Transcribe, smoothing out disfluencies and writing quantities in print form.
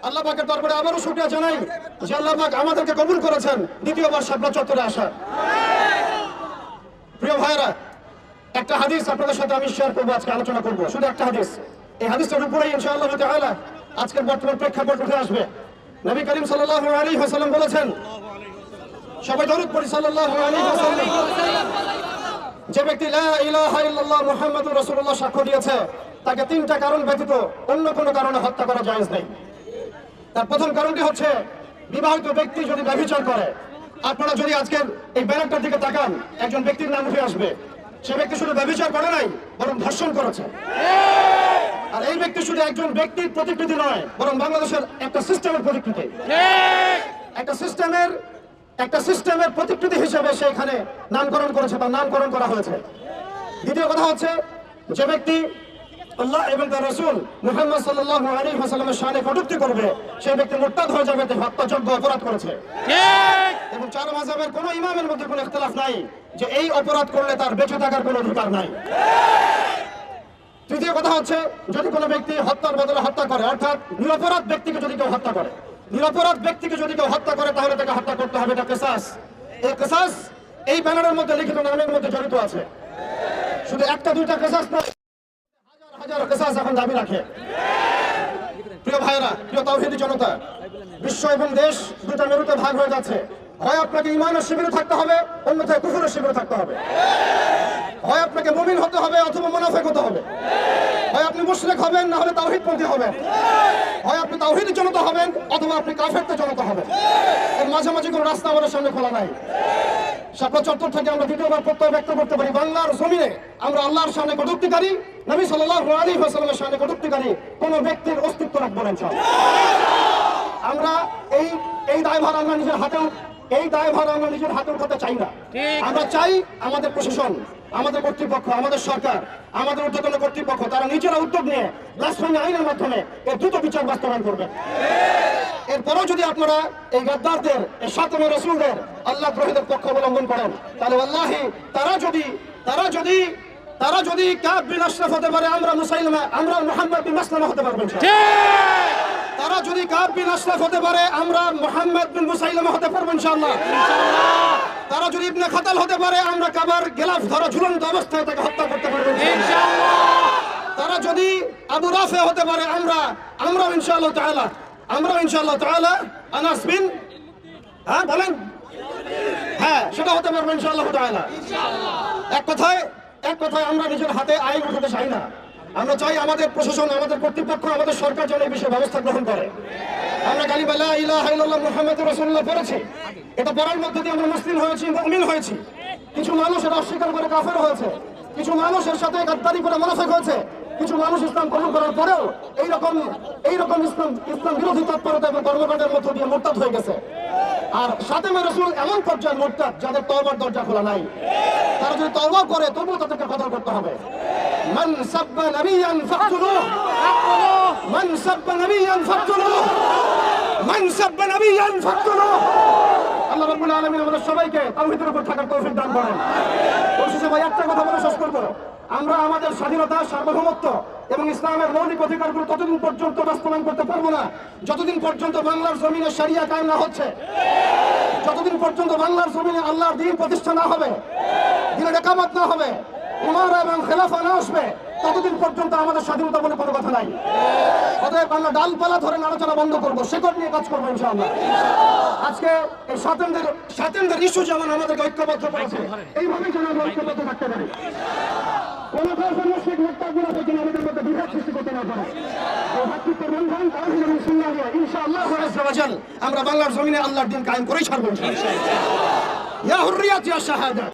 আল্লাহ পাকের দরবারে আবারও শুকরিয়া জানাই যে আল্লাহ পাক আমাদেরকে কবুল করেছেন দ্বিতীয়বার শাপলা চত্বরে আসা। প্রিয় ভাইরা, একটা হাদিস আপনাদের সাথে আমি শেয়ার করবো, আজকে আলোচনা করবো, শুধু একটা হাদিস। এই হাদিসটার উপরেই ইনশাআল্লাহ তাআলা আজকের বর্তমান প্রেক্ষাপট উঠে আসবে। নবী করিম সাল্লাল্লাহু আলাইহি ওয়াসাল্লাম বলেছেন, সবাই দরুদ পড়ি সাল্লাল্লাহু আলাইহি ওয়াসাল্লাম, যে ব্যক্তি লা ইলাহা ইল্লাল্লাহ মুহাম্মাদুর রাসূলুল্লাহ সাক্ষ্য দিয়েছে, তাকে তিনটা কারণ ব্যতীত অন্য কোনো কারণে হত্যা করা জায়েজ নেই। তার প্রথম কারণটি হচ্ছে বিবাহিত ব্যক্তি যদি ব্যভিচার করে। আপনারা যদি আজকের এই ব্যানারটার দিকে তাকান, একজন ব্যক্তির নাম উঠে আসবে। সে ব্যক্তি শুধু ব্যভিচার করে নাই, বরং ধর্ষণ করেছে। আর এই ব্যক্তি শুধু একজন ব্যক্তির প্রতিকৃতি নয়, বরং বাংলাদেশের একটা সিস্টেমের প্রতিকৃতি। একটা সিস্টেমের প্রতিকৃতি হিসেবে সে এখানে নামকরণ করেছে বা নামকরণ করা হয়েছে। দ্বিতীয় কথা হচ্ছে, যে ব্যক্তি আল্লাহ এবং তার রাসূল মুহাম্মদ সাল্লাল্লাহু আলাইহি ওয়াসাল্লামের শানে কটূক্তি করবে, সেই ব্যক্তি মুরতাদ হয়ে যাবে, সে হত্যাযোগ্য অপরাধ করেছে। এবং চার মাযহাবের কোনো ইমামের মধ্যে কোনো ইখতিলাফ নাই যে এই অপরাধ করলে তার বেঁচে থাকার কোনো অধিকার নাই। তৃতীয় কথা হচ্ছে, যদি কোনো ব্যক্তি হত্যার বদলে হত্যা করে, অর্থাৎ নিরপরাধ ব্যক্তিকে যদি কেউ হত্যা করে, তাহলে তাকে হত্যা করতে হবে। এটা কিসাস। এই কিসাস এই ব্যানারের মধ্যে লিখিত নামের মধ্যে জড়িত আছে। শুধু একটা দুইটা কিসাস না, হাজার হাজার কিসাস এখন দাবি রাখে। প্রিয় ভাইরা, প্রিয় তাওহীদি জনতা, বিশ্ব এবং দেশ দুটো মেরুতে ভাগ হয়ে যাচ্ছে। হয় আপনাকে ঈমানের শিবিরে থাকতে হবে, অন্যথায় কুফরের শিবিরে থাকতে হবে। হয় আপনাকে মুমিন হতে হবে অথবা মুনাফিক হতে হবে। হয় আপনি মুশরিক হবেন, না হলে তাওহীদপন্থী হবেন। হয় আপনি তাওহীদি জনতা হবেন অথবা আপনি কাফেরদের জনতা হবেন। এর মাঝামাঝি কোনো রাস্তা আমাদের সামনে খোলা নাই। শাপলা চত্বর থেকে আমরা দ্বিতীয়বার প্রত্যয় ব্যক্ত করতে পারি, বাংলার জমিনে আমরা আল্লাহর সামনে কটূক্তিকারী, নবী সাল্লাল্লাহু আলাইহি ওয়াসাল্লামের সামনে কটূক্তিকারী কোন ব্যক্তির অস্তিত্ব রাখবো না ইনশাআল্লাহ। আমরা এই দায়ভার আমরা নিজের হাতে উঠাতে চাই না। আমরা চাই আমাদের প্রশাসন, আমাদের কর্তৃপক্ষ, আমাদের সরকার, আমাদের ঊর্ধ্বতন কর্তৃপক্ষ তারা নিজেরা উদ্যোগ নিয়ে ব্লাসফেমি আইনের মাধ্যমে এর দ্রুত বিচার বাস্তবায়ন করবে। এরপরও যদি আপনারা এই গাদ্দারদের, এই শাতমে রাসূলদের, আল্লাহ দ্রোহীদের পক্ষ অবলম্বন করেন, তাহলে ওয়াল্লাহি তারা যদি কাব বিন আশরাফ হতে পারে, আমরা মুহাম্মদ বিন মাসলামা হতে পারবো। তারা যদি কাব বিন আশরাফ হতে পারে, আমরা মুহাম্মদ বিন মুসাইলামা হতে পারবো ইনশাআল্লাহ। তারা যদি ইবনে খাতাল হতে পারে, আমরা কাবার গিলাফ ধরা ঝুলন্ত অবস্থায় তাকে হত্যা করতে পারবো ইনশাআল্লাহ। তারা যদি আবু রাফে হতে পারে, আমরাও ইনশাআল্লাহ তাআলা আনাস বিন বলেন সেটা হতে পারবো ইনশাআল্লাহ তাআলা। এক কথায় আমরা নিজের হাতে আইন উঠাতে চাই না। আমরা চাই আমাদের প্রশাসন, আমাদের কর্তৃপক্ষ, আমাদের সরকার যেন এই বিষয়ে ব্যবস্থা গ্রহণ করে। আমরা কালিমা লা ইলাহা ইল্লাল্লাহ মুহাম্মাদুর রাসূলুল্লাহ পড়েছি। এটা পড়ার মধ্যে দিয়ে আমরা মুসলিম হয়েছি, মুমিন হয়েছি। কিছু মানুষ এটা অস্বীকার করে কাফের হয়েছে, কিছু মানুষের সাথে গাদ্দারি করে মুনাফিক হয়েছে, কিছু মানুষ ইসলাম কবুল করার পরেও এইরকম ইসলাম বিরোধী তৎপরতা এবং কর্মকাণ্ডের মধ্য দিয়ে মুরতাদ হয়ে গেছে। আর শাতমে রাসূল এমন পর্যায়ে মুরতাদ যাদের তওবার দরজা খোলা নাই। তারা যদি তওবা করে তবুও তাদেরকে কতল করতে হবে। মান সাব্বা নাবিয়ান ফাকতুলুহু, মান সাব্বা নাবিয়ান ফাকতুলুহু, মান সাব্বা নাবিয়ান ফাকতুলুহু। আল্লাহ রাব্বুল আলামিন আমাদের সবাইকে তাওহীদের উপর থাকার তৌফিক দান করেন। অবশেষে ভাই একটা কথা বলে শেষ করব, আমরা আমাদের স্বাধীনতা, সার্বভৌমত্ব এবং ইসলামের মৌলিক অধিকারগুলো ততদিন পর্যন্ত বাস্তবায়ন করতে পারবো না যতদিন পর্যন্ত বাংলার জমিনে শরিয়া কায়েম না হচ্ছে, যতদিন পর্যন্ত বাংলার জমিনে আল্লাহর দ্বীন প্রতিষ্ঠা না হবে, দ্বীনের ইকামত না হবে, উমারা এবং খেলাফা না আসবে, ততদিন পর্যন্ত আমাদের স্বাধীনতা বলে কোনো কথা নাই। অতএব আমরা ডালপালা ধরে আলোচনা বন্ধ করবো, শেকড় নিয়ে কাজ করবো ইনশাআল্লাহ। আজকে এই শাতেমদের ইস্যু যেমন আমাদেরকে ঐক্যবদ্ধ করেছে, এইভাবেই যেন আমরা ঐক্যবদ্ধ থাকতে পারি। কোন মুশরিক মুরতাদরা যেন আমাদের মধ্যে বিভেদ সৃষ্টি করতে না পারে। ইনশাআল্লাহ আমরা বাংলার জমিনে আল্লাহর দ্বীন কায়েম করেই ছাড়বো ইনশাআল্লাহ। ইয়া হুররিয়াত ইয়া শাহাদাত।